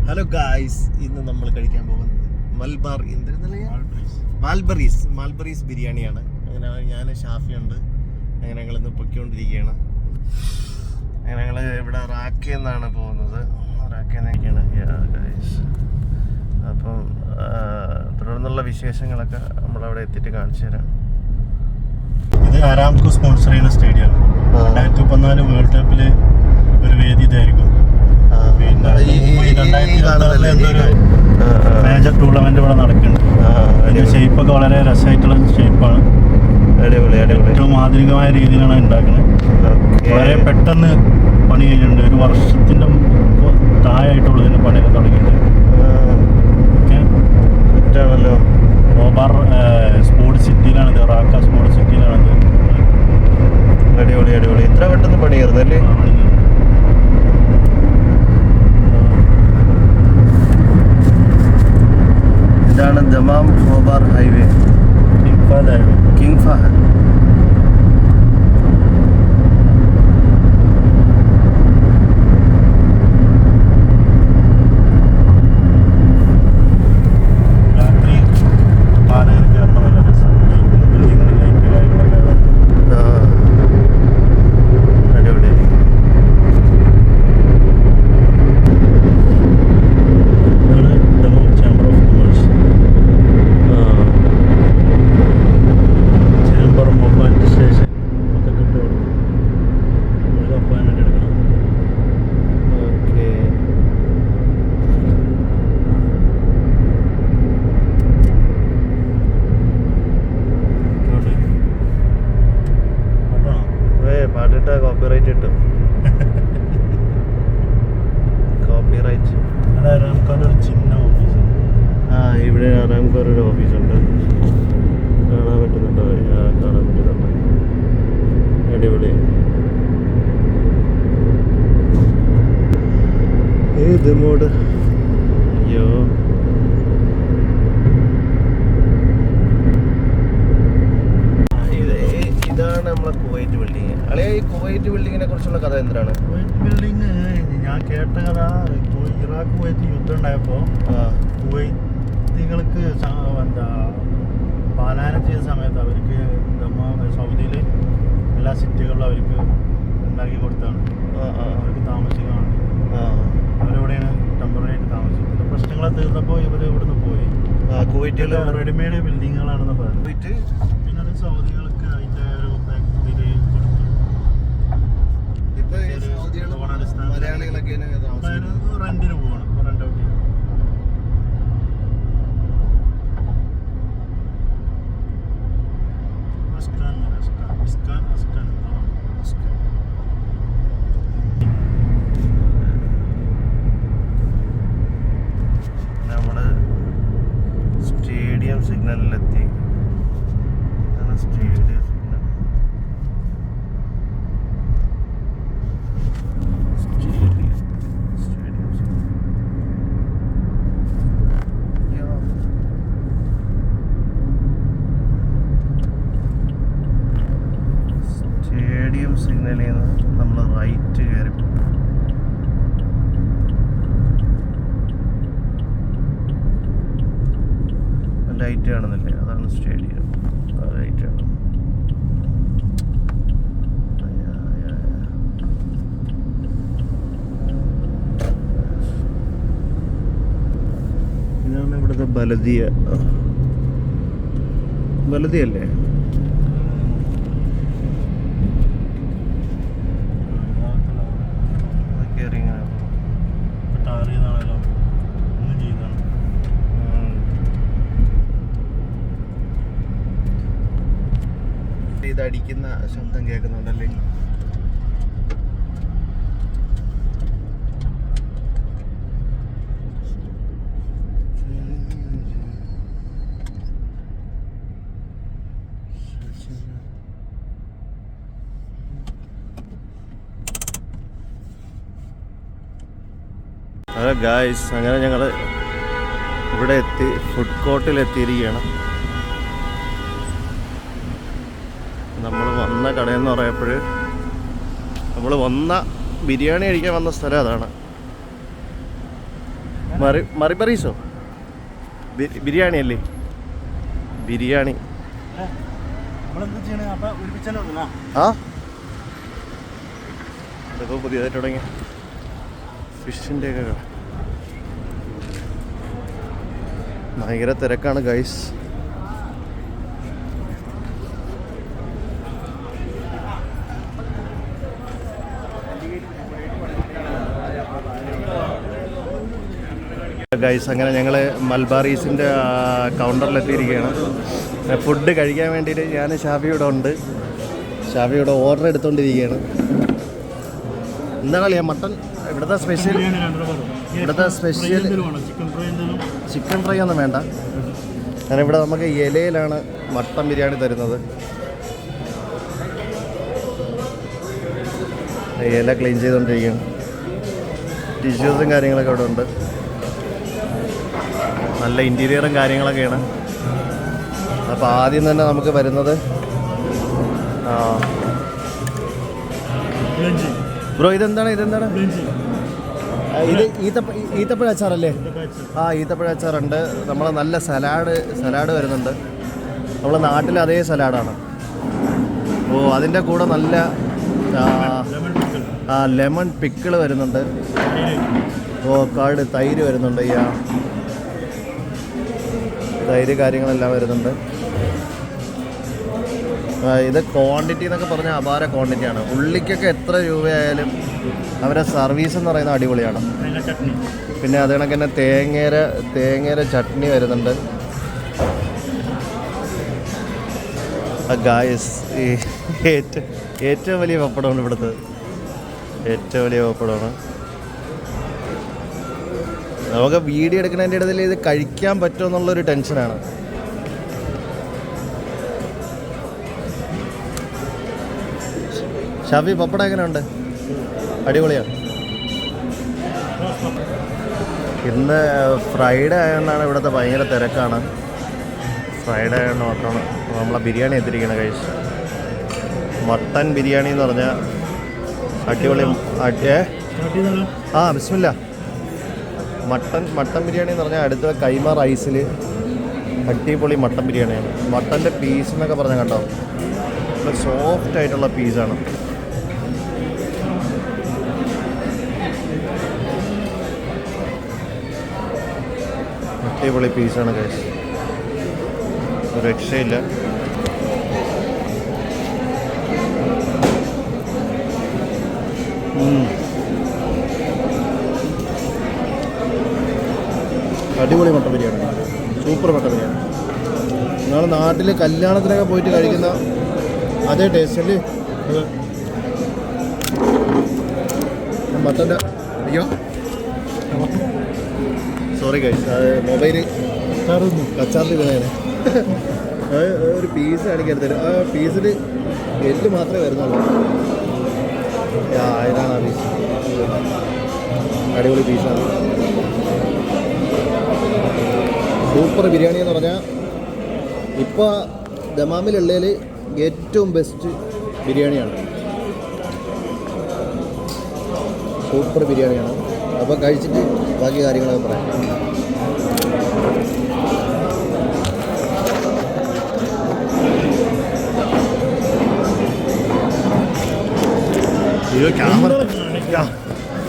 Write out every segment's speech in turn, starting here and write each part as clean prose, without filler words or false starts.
Hello guys, ഇന്ന് നമ്മൾ കഴിക്കാൻ പോകുന്നത് മാൽബറീസ് ബിരിയാണിയാണ്. അങ്ങനെ ഞാൻ ഷാഫിയുണ്ട്. അങ്ങനെ ഞങ്ങളിന്ന് പൊയ്ക്കൊണ്ടിരിക്കുകയാണ്. അങ്ങനെ ഞങ്ങൾ ഇവിടെ റാക്കിൽ നിന്നാണ് പോകുന്നത്. റാക്കിൽ നിന്നൊക്കെയാണ് ഗായ്സ്. അപ്പം തുടർന്നുള്ള വിശേഷങ്ങളൊക്കെ നമ്മളവിടെ എത്തിയിട്ട് കാണിച്ചു തരാം. ഇത് ആരാംകോ സ്പോൺസർ ചെയ്യുന്ന സ്റ്റേഡിയമാണ്. 2014 വേൾഡ് കപ്പിൽ ഒരു വേദി ഇതായിരിക്കും. പിന്നെ മേജർ ടൂർണമെന്റ് ഇവിടെ നടക്കുന്നുണ്ട്. അതിന്റെ ഷേപ്പൊക്കെ വളരെ രസമായിട്ടുള്ള ഷേപ്പാണ്. ഏറ്റവും ആധുനികമായ രീതിയിലാണ് ഉണ്ടാക്കുന്നത്. വളരെ പെട്ടെന്ന് പണി കഴിഞ്ഞിട്ടുണ്ട്. ഒരു വർഷത്തിന്റെ താഴായിട്ടുള്ളതിന് പണിയൊക്കെ തുടങ്ങിയിട്ടുണ്ട്. റോബാർ സ്പോർട്സ് സിറ്റിയിലാണിത്. റാക്ക സ്പോർട്സ് സിറ്റിയിലാണിത്. അടിപൊളി അടിപൊളി. ഇത്ര പെട്ടെന്ന് പണി കയറുന്നല്ലേ? ഇതാണ് Dammam Khobar highway, king Fahd. Copyright കിട്ടും. കോപ്പിറൈറ്റ്. ഇവിടെ ആരാംകോർ ഒരു ഓഫീസുണ്ട്. കാണാൻ പറ്റുന്നുണ്ടോ? കാണാൻ പറ്റുന്നുണ്ട്. അടിപൊളി. ഏത് മോഡ്? അയ്യോ, ഇതാണ് നമ്മളെ കുവൈറ്റ് ബിൽഡിങ്. അല്ലെ, ഈ കുവൈറ്റ് ബിൽഡിങ്ങിനെ കുറിച്ചുള്ള കഥ എന്താണ്? കുവൈറ്റ് ബിൽഡിങ് ഞാൻ കേട്ട കഥ, ഇറാഖ് കുവൈറ്റ് യുദ്ധം ഉണ്ടായപ്പോൾ കുവൈത്തികൾക്ക് എന്താ പാലായനം ചെയ്ത സമയത്ത് അവർക്ക് സൗദിയിൽ എല്ലാ സിറ്റികളിലും അവർക്ക് ഉണ്ടാക്കി കൊടുത്താണ്. അവർക്ക് താമസിക്കാണ്. അവരിവിടെയാണ് ടെമ്പററി ആയിട്ട് താമസിച്ചത്. പിന്നെ പ്രശ്നങ്ങളൊക്കെ തീർന്നപ്പോൾ ഇവർ ഇവിടുന്ന് പോയി. കുവൈറ്റിൽ റെഡിമെയ്ഡ് ബിൽഡിങ്ങുകളാണെന്ന് പറഞ്ഞു. പിന്നെ അത് സൗദികൾക്ക് അതിൻ്റെ ഒരു ഇതിൽ കൊടുത്തു. മലയാളികളൊക്കെ റെന്റിന് പോകണം. റെന്റ് ഔട്ട് ചെയ്യണം. നമ്മള് സ്റ്റേഡിയം സിഗ്നലിലെത്തി. Stadium signal. സ്റ്റേഡിയം സിഗ്നലിൽ നിന്ന് നമ്മൾ റൈറ്റ് കയറി. ലൈറ്റ് കാണുന്നില്ലേ? അതാണ് സ്റ്റേഡിയം. ലൈറ്റ് ആണ്. ഇതാണ് ഇവിടുത്തെ ബലദിയല്ലേ? ഇതടിക്കുന്ന ശബ്ദം കേൾക്കുന്നുണ്ടല്ലേ? അതെ ഗായ്സ്, അങ്ങനെ ഞങ്ങൾ ഇവിടെ എത്തി. ഫുഡ് കോർട്ടിൽ എത്തിയിരിക്കുകയാണ്. നമ്മൾ വന്ന കടയെന്ന് പറയപ്പോൾ നമ്മൾ വന്ന ബിരിയാണി കഴിക്കാൻ വന്ന സ്ഥലം അതാണ്. മറിബറീസോ ബിരിയാണി അല്ലേ? ബിരിയാണി. ആ ഇതൊക്കെ പുതിയതായിട്ട് തുടങ്ങി ഫിഷിൻ്റെ ഒക്കെ ഭയങ്കര തിരക്കാണ് ഗൈസ്. ഗൈസ് അങ്ങനെ ഞങ്ങൾ മൽബാറീസിൻ്റെ കൗണ്ടറിലെത്തിയിരിക്കുകയാണ്. ഫുഡ് കഴിക്കാൻ വേണ്ടിയിട്ട് ഞാൻ ഷാഫിയുടെ ഉണ്ട്. ഷാഫിയുടെ ഓർഡർ എടുത്തുകൊണ്ടിരിക്കുകയാണ്. എന്താണ് ഞാൻ മട്ടൺ ഇവിടുത്തെ സ്പെഷ്യൽ ചിക്കൻ ഫ്രൈ ഒന്നും വേണ്ട. ഞാനിവിടെ നമുക്ക് ഇലയിലാണ് മട്ടൺ ബിരിയാണി തരുന്നത്. ഇല ക്ലീൻ ചെയ്തുകൊണ്ടിരിക്കുകയാണ്. ടിഷ്യൂസും കാര്യങ്ങളൊക്കെ ഇവിടെ ഉണ്ട്. നല്ല ഇൻറ്റീരിയറും കാര്യങ്ങളൊക്കെയാണ്. അപ്പോൾ ആദ്യം തന്നെ നമുക്ക് വരുന്നത് ബ്രോ ഇതെന്താണ് ഇത് ഈത്തപ്പഴ അച്ചാറല്ലേ? ഈത്തപ്പഴ അച്ചാറുണ്ട്. നമ്മൾ നല്ല സലാഡ് വരുന്നുണ്ട്. നമ്മളെ നാട്ടിലെ അതേ സലാഡാണ്. അതിൻ്റെ കൂടെ നല്ല ലെമൺ പിക്കിള് വരുന്നുണ്ട്. തൈര് വരുന്നുണ്ട്. തൈര് കാര്യങ്ങളെല്ലാം വരുന്നുണ്ട്. ഇത് ക്വാണ്ടിറ്റി എന്നൊക്കെ പറഞ്ഞാൽ അപാര ക്വാണ്ടിറ്റിയാണ്. ഉള്ളിക്കൊക്കെ എത്ര രൂപയായാലും അവരുടെ സർവീസ് എന്ന് പറയുന്നത് അടിപൊളിയാണ്. പിന്നെ അത് കണക്ക് തന്നെ തേങ്ങേര ചട്നി വരുന്നുണ്ട്. ഗായ്സ് ഏറ്റവും വലിയ പപ്പടമാണ് ഇവിടുത്തെ. ഏറ്റവും വലിയ പപ്പടമാണ്. നമുക്ക് വീഡിയോ എടുക്കുന്നതിൻ്റെ ഇടയിൽ ഇത് കഴിക്കാൻ പറ്റുമോ എന്നുള്ളൊരു ടെൻഷനാണ്. ഷാഫി പപ്പടം എങ്ങനെയുണ്ട്? അടിപൊളിയാണ്. ഇന്ന് ഫ്രൈഡേ ആയതുകൊണ്ടാണ് ഇവിടുത്തെ ഭയങ്കര തിരക്കാണ്. ഫ്രൈഡേ ആയതുകൊണ്ട് മാത്രമാണ് നമ്മളെ ബിരിയാണി എത്തിയിരിക്കുന്നത് കഴിച്ച്. മട്ടൻ ബിരിയാണി എന്ന് പറഞ്ഞാൽ അടിപൊളി. ബിസ്മില്ല. മട്ടൻ ബിരിയാണി എന്ന് പറഞ്ഞാൽ അടുത്ത കൈമ റൈസിൽ അടിപൊളി മട്ടൻ ബിരിയാണിയാണ്. മട്ടൻ്റെ പീസ് എന്നൊക്കെ പറഞ്ഞാൽ കണ്ടോ, നല്ല സോഫ്റ്റ് ആയിട്ടുള്ള പീസാണ്. അടിപൊളി പീസാണ് ഗൈസ്, ഒരു രക്ഷയില്ല. അടിപൊളി mutton biryani, super mutton biryani. നിങ്ങൾ നാട്ടിൽ കല്യാണത്തിനൊക്കെ പോയിട്ട് കഴിക്കുന്ന അതേ ടേസ്റ്റ് അല്ലേ മട്ടൻ്റെ? അയ്യോ സോറി ഗൈസ്, അത് മൊബൈൽ കച്ചാറിൽ വീണേനെ. ഒരു പീസ് കാണിക്കരുത്. ആ പീസിൽ എല്ല് മാത്രമേ വരുന്നുള്ളൂ. ഇതാണ് ആ പീസ്. അടിപൊളി പീസാണ്. സൂപ്പർ ബിരിയാണി എന്ന് പറഞ്ഞാൽ ഇപ്പോൾ ദമാമിലുള്ളതിൽ ഏറ്റവും ബെസ്റ്റ് ബിരിയാണിയാണ്. സൂപ്പർ ബിരിയാണിയാണ്. അപ്പോൾ കഴിച്ചിട്ട് ബാക്കി കാര്യങ്ങളൊക്കെ പറയാം. അയ്യോ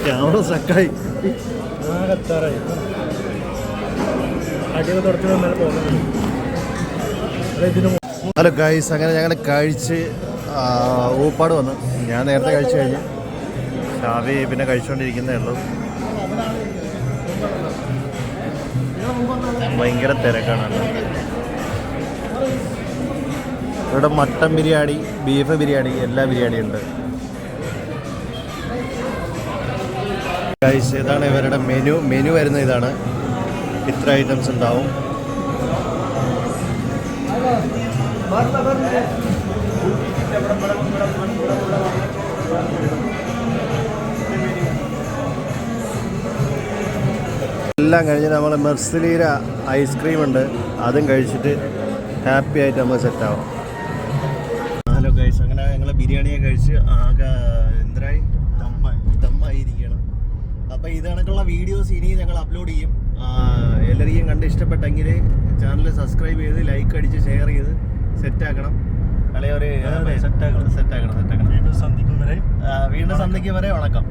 ക്യാമറ സക്കായി. ഹലോ ഗൈസ്, അങ്ങനെ ഞങ്ങൾ കഴിച്ച് ഊപ്പാട് വന്നു. ഞാൻ നേരത്തെ കഴിച്ചു കഴിഞ്ഞു. ഷാവി പിന്നെ കഴിച്ചുകൊണ്ടിരിക്കുന്നേ ഉള്ളൂ. ഭയങ്കര തിരക്കാണ്. ഇവിടെ മട്ടൻ ബിരിയാണി, ബീഫ് ബിരിയാണി, എല്ലാ ബിരിയാണിയും ഉണ്ട് ഗൈസ്. ഇതാണ് ഇവരുടെ മെനു വരുന്നത്. ഇതാണ്, ഇത്ര ഐറ്റംസ് ഉണ്ടാവും. എല്ലാം കഴിഞ്ഞ് നമ്മൾ മെർസിലീര ഐസ്ക്രീം ഉണ്ട്, അതും കഴിച്ചിട്ട് ഹാപ്പി ആയിട്ട് നമ്മൾ സെറ്റാവും. ഹലോ ഗൈസ്, അങ്ങനെ ഞങ്ങൾ ബിരിയാണിയെ കഴിച്ച് ആകെ എന്തരായി ദമ്മായിരിക്കണം. അപ്പോൾ ഇത് കണക്കുള്ള വീഡിയോസ് ഇനി ഞങ്ങൾ അപ്ലോഡ് ചെയ്യും. എല്ലാവരെയും കണ്ട് ഇഷ്ടപ്പെട്ടെങ്കിൽ ചാനൽ സബ്സ്ക്രൈബ് ചെയ്ത് ലൈക്ക് അടിച്ച് ഷെയർ ചെയ്ത് സെറ്റാക്കണം. അല്ലെ ഒരു സെറ്റാക്കണം. വീണ്ടും സന്ധിക്കും വരെ വീണ്ടും സന്ധിക്കും വരെ വണക്കം.